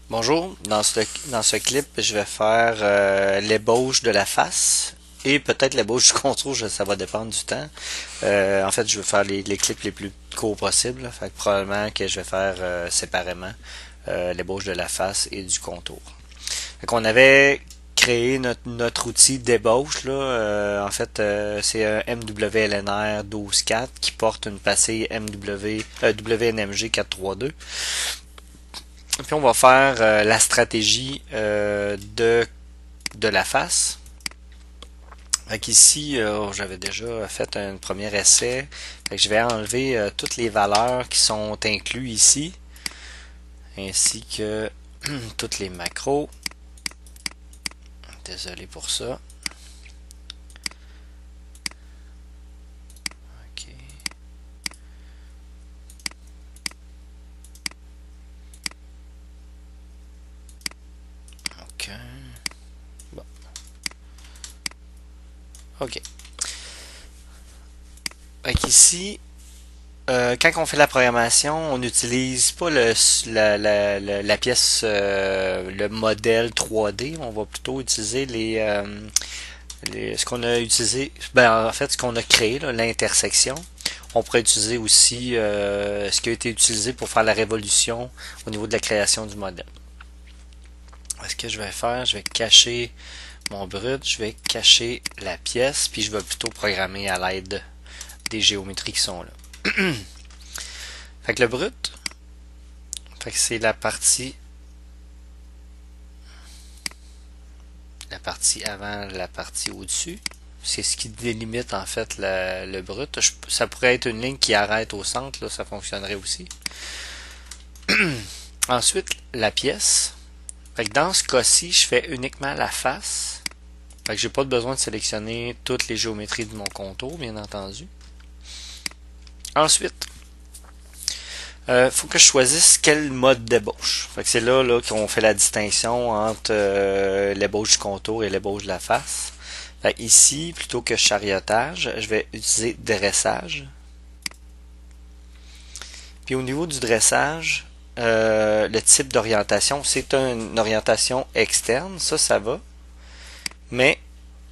Bonjour, dans ce clip, je vais faire l'ébauche de la face et peut-être l'ébauche du contour, ça va dépendre du temps. En fait, je vais faire les clips les plus courts possibles, là. Fait que probablement que je vais faire séparément l'ébauche de la face et du contour. Fait qu'on avait créé notre outil d'ébauche, là. En fait, c'est un MWLNR 12.4 qui porte une passée WNMG 432. Puis on va faire la stratégie de la face. Donc ici, j'avais déjà fait un premier essai. Fait que je vais enlever toutes les valeurs qui sont incluses ici, ainsi que toutes les macros. Désolé pour ça. Ok. Ok. Bon. Ok. Donc ici, quand on fait la programmation, on n'utilise pas la pièce, le modèle 3D. On va plutôt utiliser ce qu'on a utilisé, ben en fait ce qu'on a créé, l'intersection. On pourrait utiliser aussi ce qui a été utilisé pour faire la révolution au niveau de la création du modèle. Ce que je vais faire, je vais cacher mon brut, je vais cacher la pièce, puis je vais plutôt programmer à l'aide des géométries qui sont là. Fait que le brut, fait que c'est la partie avant, la partie au-dessus. C'est ce qui délimite en fait le brut. Ça pourrait être une ligne qui arrête au centre, là, ça fonctionnerait aussi. Ensuite, la pièce. Fait que dans ce cas-ci, je fais uniquement la face. Fait que j'ai pas besoin de sélectionner toutes les géométries de mon contour, bien entendu. Ensuite, faut que je choisisse quel mode d'ébauche. Fait que c'est là qu'on fait la distinction entre l'ébauche du contour et l'ébauche de la face. Fait que ici, plutôt que chariotage, je vais utiliser dressage. Puis au niveau du dressage, le type d'orientation, c'est une orientation externe, ça va. Mais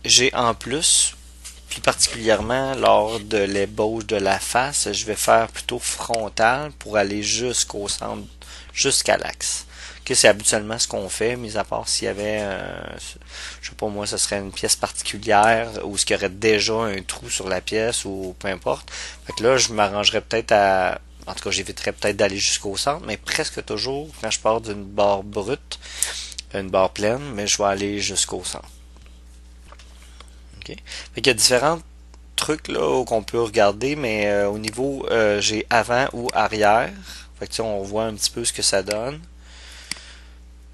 j'ai en plus, plus particulièrement lors de l'ébauche de la face, je vais faire plutôt frontal pour aller jusqu'au centre, jusqu'à l'axe. Okay, c'est habituellement ce qu'on fait, mis à part s'il y avait, je sais pas moi, ce serait une pièce particulière ou ce qu'il y aurait déjà un trou sur la pièce ou peu importe. Fait que là, je m'arrangerais peut-être en tout cas, j'éviterais peut-être d'aller jusqu'au centre, mais presque toujours, quand je pars d'une barre brute, une barre pleine, mais je vais aller jusqu'au centre. Okay? Fait qu'il y a différents trucs là qu'on peut regarder, mais au niveau j'ai avant ou arrière. Fait que on voit un petit peu ce que ça donne.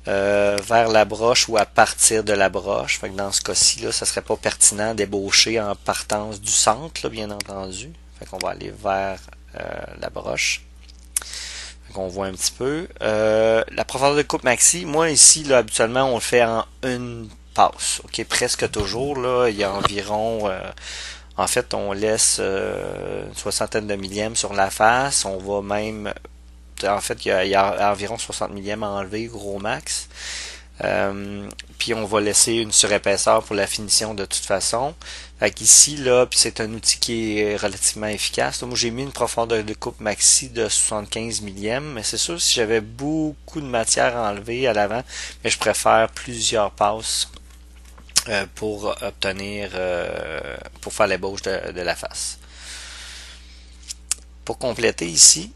Vers la broche ou à partir de la broche. Fait que dans ce cas-ci, là, ça serait pas pertinent d'ébaucher en partance du centre, là, bien entendu. Fait qu'on va aller vers la broche. Fait qu'on voit un petit peu. La profondeur de coupe maxi, moi ici, là, habituellement, on le fait en une passe. Ok, presque toujours, là, il y a environ en fait, on laisse une soixantaine de millièmes sur la face. On va même... En fait, il y a environ 60 millièmes à enlever, gros max. Puis on va laisser une surépaisseur pour la finition de toute façon. Fait qu'ici, là, puis c'est un outil qui est relativement efficace. Là, moi, j'ai mis une profondeur de coupe maxi de 75 millièmes, mais c'est sûr, si j'avais beaucoup de matière à enlever à l'avant, mais je préfère plusieurs passes pour obtenir, pour faire l'ébauche de la face. Pour compléter ici,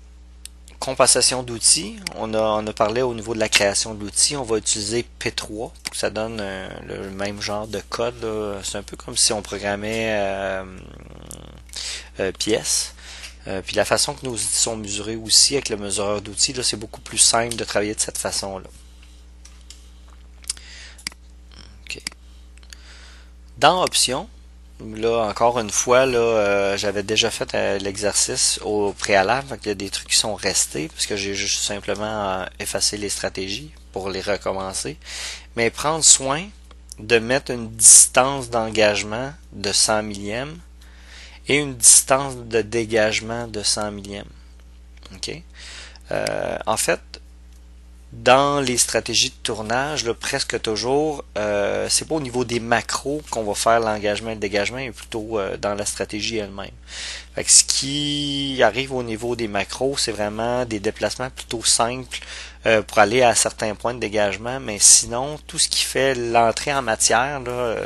compensation d'outils, on a parlé au niveau de la création de l'outil, on va utiliser P3 pour que ça donne le même genre de code. C'est un peu comme si on programmait pièces. Puis la façon que nos outils sont mesurés aussi avec le mesureur d'outils, c'est beaucoup plus simple de travailler de cette façon-là. Okay. Dans Options, là, encore une fois, là, j'avais déjà fait l'exercice au préalable, donc il y a des trucs qui sont restés parce que j'ai juste simplement effacé les stratégies pour les recommencer. Mais prendre soin de mettre une distance d'engagement de 100 millièmes et une distance de dégagement de 100 millièmes. Okay? En fait, dans les stratégies de tournage, là, presque toujours, c'est pas au niveau des macros qu'on va faire l'engagement et le dégagement, mais plutôt dans la stratégie elle-même. Fait que ce qui arrive au niveau des macros, c'est vraiment des déplacements plutôt simples pour aller à certains points de dégagement, mais sinon, tout ce qui fait l'entrée en matière, là,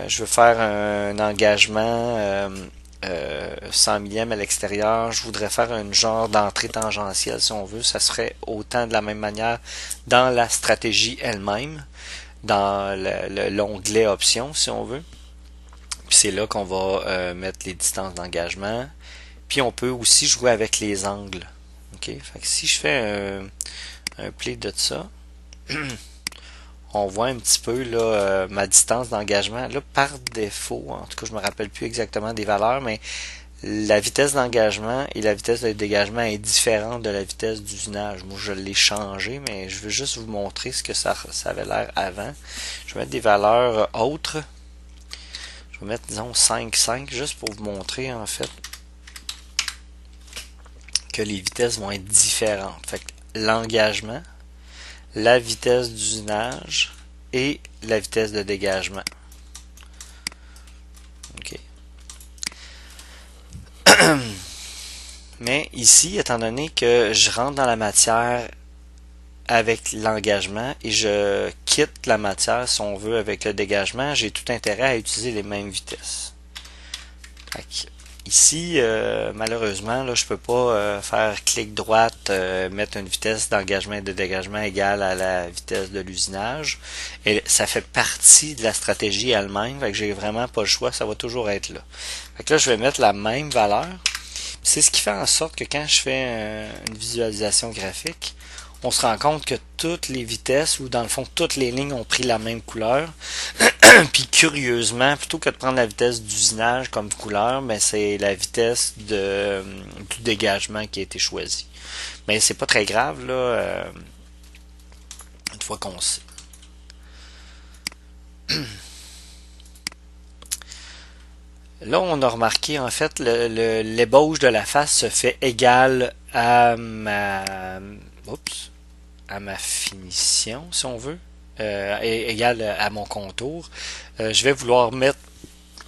je veux faire un engagement 100 millième à l'extérieur, je voudrais faire un genre d'entrée tangentielle si on veut, ça serait autant de la même manière dans la stratégie elle-même, dans l'onglet options si on veut. Puis c'est là qu'on va mettre les distances d'engagement. Puis on peut aussi jouer avec les angles. Ok, fait que si je fais un play de ça, on voit un petit peu là ma distance d'engagement. Là, par défaut, en tout cas, je me rappelle plus exactement des valeurs, mais la vitesse d'engagement et la vitesse de dégagement est différente de la vitesse d'usinage. Moi, je l'ai changé, mais je veux juste vous montrer ce que ça avait l'air avant. Je vais mettre des valeurs autres. Je vais mettre, disons, 5,5 juste pour vous montrer, en fait, que les vitesses vont être différentes. Fait que l'engagement, la vitesse d'usinage et la vitesse de dégagement. OK. Mais ici, étant donné que je rentre dans la matière avec l'engagement et je quitte la matière, si on veut, avec le dégagement, j'ai tout intérêt à utiliser les mêmes vitesses. Ici, malheureusement, là, je peux pas faire clic droite, mettre une vitesse d'engagement et de dégagement égale à la vitesse de l'usinage. Et ça fait partie de la stratégie elle-même. Fait que j'ai vraiment pas le choix, ça va toujours être là. Fait que là, je vais mettre la même valeur. C'est ce qui fait en sorte que quand je fais une visualisation graphique, on se rend compte que toutes les vitesses, ou dans le fond, toutes les lignes ont pris la même couleur. Puis curieusement, plutôt que de prendre la vitesse d'usinage comme couleur, ben c'est la vitesse du dégagement qui a été choisie. Mais c'est pas très grave, là, une fois qu'on sait. Là, on a remarqué, en fait, l'ébauche de la face se fait égale à à ma finition, si on veut, égale à mon contour. Je vais vouloir mettre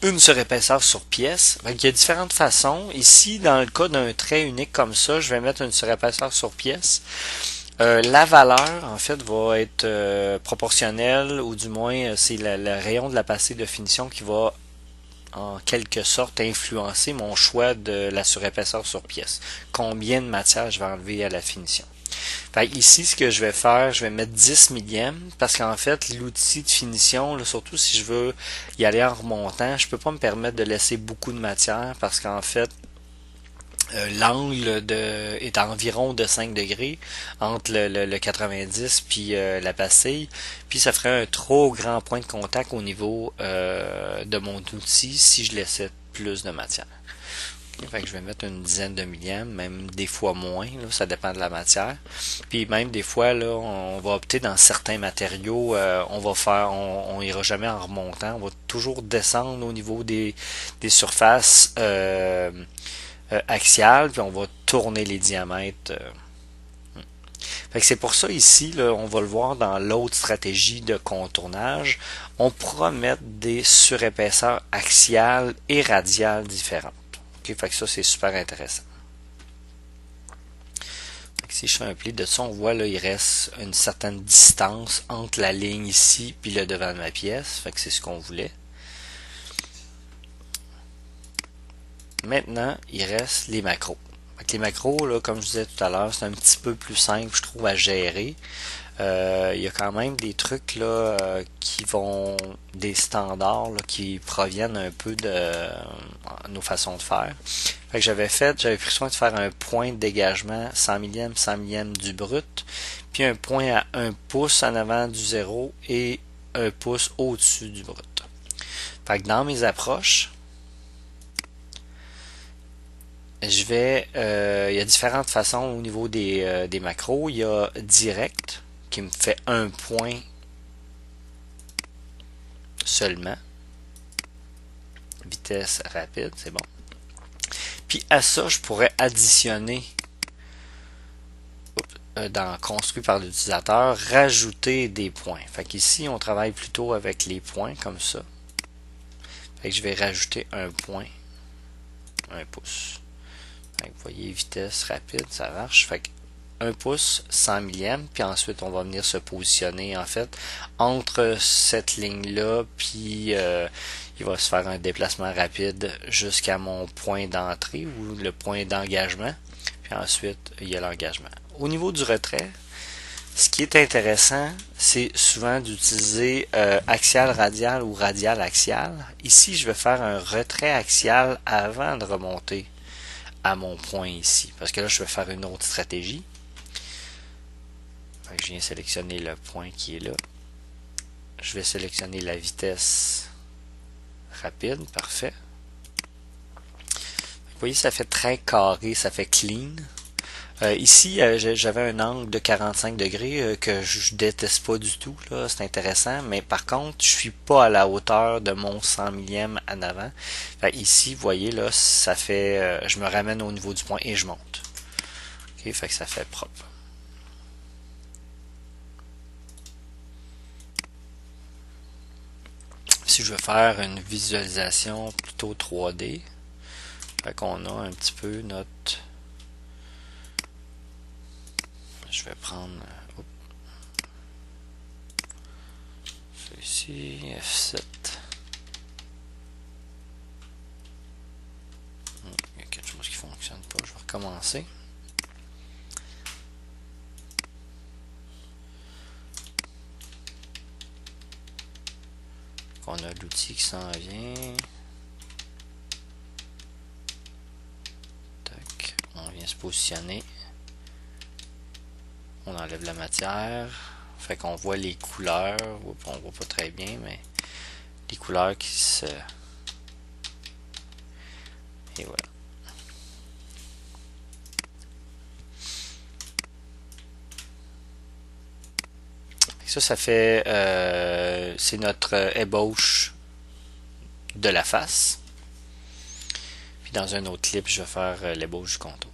une surépaisseur sur pièce. Donc, il y a différentes façons. Ici, dans le cas d'un trait unique comme ça, je vais mettre une surépaisseur sur pièce. La valeur, en fait, va être proportionnelle, ou du moins, c'est le rayon de la pastille de finition qui va en quelque sorte influencer mon choix de la surépaisseur sur pièce. Combien de matière je vais enlever à la finition. Fait ici, ce que je vais faire, je vais mettre 10 millièmes parce qu'en fait, l'outil de finition, là, surtout si je veux y aller en remontant, je peux pas me permettre de laisser beaucoup de matière parce qu'en fait, l'angle est à environ de 5 degrés entre le 90 puis la pastille, puis ça ferait un trop grand point de contact au niveau de mon outil si je laissais plus de matière. Fait que je vais mettre une dizaine de millièmes, même des fois moins, là, ça dépend de la matière. Puis même des fois, là, on va opter dans certains matériaux, on ira jamais en remontant, on va toujours descendre au niveau des surfaces axiales, puis on va tourner les diamètres. Fait que c'est pour ça ici, là, on va le voir dans l'autre stratégie de contournage, on pourra mettre des surépaisseurs axiales et radiales différentes. Fait que ça, c'est super intéressant. Fait que si je fais un pli de ça, on voit là, il reste une certaine distance entre la ligne ici puis le devant de ma pièce. Fait que c'est ce qu'on voulait. Maintenant, il reste les macros. Fait que les macros, là, comme je disais tout à l'heure, c'est un petit peu plus simple, je trouve, à gérer. Il y a quand même des trucs là qui vont des standards là, qui proviennent un peu de nos façons de faire. Fait que j'avais pris soin de faire un point de dégagement 100 millième du brut, puis un point à 1 pouce en avant du 0 et 1 pouce au-dessus du brut. Fait que dans mes approches, il y a différentes façons au niveau des macros. Il y a direct, qui me fait un point seulement. Vitesse rapide, c'est bon. Puis à ça, je pourrais additionner dans construit par l'utilisateur, rajouter des points. Fait qu'ici, on travaille plutôt avec les points comme ça. Fait que je vais rajouter un point, 1 pouce. Fait que vous voyez, vitesse rapide, ça marche. Fait que 1 pouce, 100 millièmes, puis ensuite on va venir se positionner en fait entre cette ligne-là, puis il va se faire un déplacement rapide jusqu'à mon point d'entrée ou le point d'engagement, puis ensuite il y a l'engagement. Au niveau du retrait, ce qui est intéressant, c'est souvent d'utiliser axial radial ou radial axial. Ici, je vais faire un retrait axial avant de remonter à mon point ici, parce que là, je vais faire une autre stratégie. Je viens sélectionner le point qui est là. Je vais sélectionner la vitesse rapide, parfait. Vous voyez, ça fait très carré, ça fait clean. Ici, j'avais un angle de 45 degrés que je déteste pas du tout, là, c'est intéressant, mais par contre, je suis pas à la hauteur de mon 100 millième en avant. Ici, vous voyez, là, ça fait, je me ramène au niveau du point et je monte. Ok, fait que ça fait propre. Si je veux faire une visualisation plutôt 3D, fait qu'on a un petit peu notre... Je vais prendre celui-ci, F7. Il y a quelque chose qui ne fonctionne pas, je vais recommencer. On a l'outil qui s'en vient. Tac, on vient se positionner. On enlève la matière. Fait qu'on voit les couleurs. On voit pas très bien, mais les couleurs qui se... Et voilà. Ça fait... c'est notre ébauche de la face. Puis dans un autre clip, je vais faire l'ébauche du contour.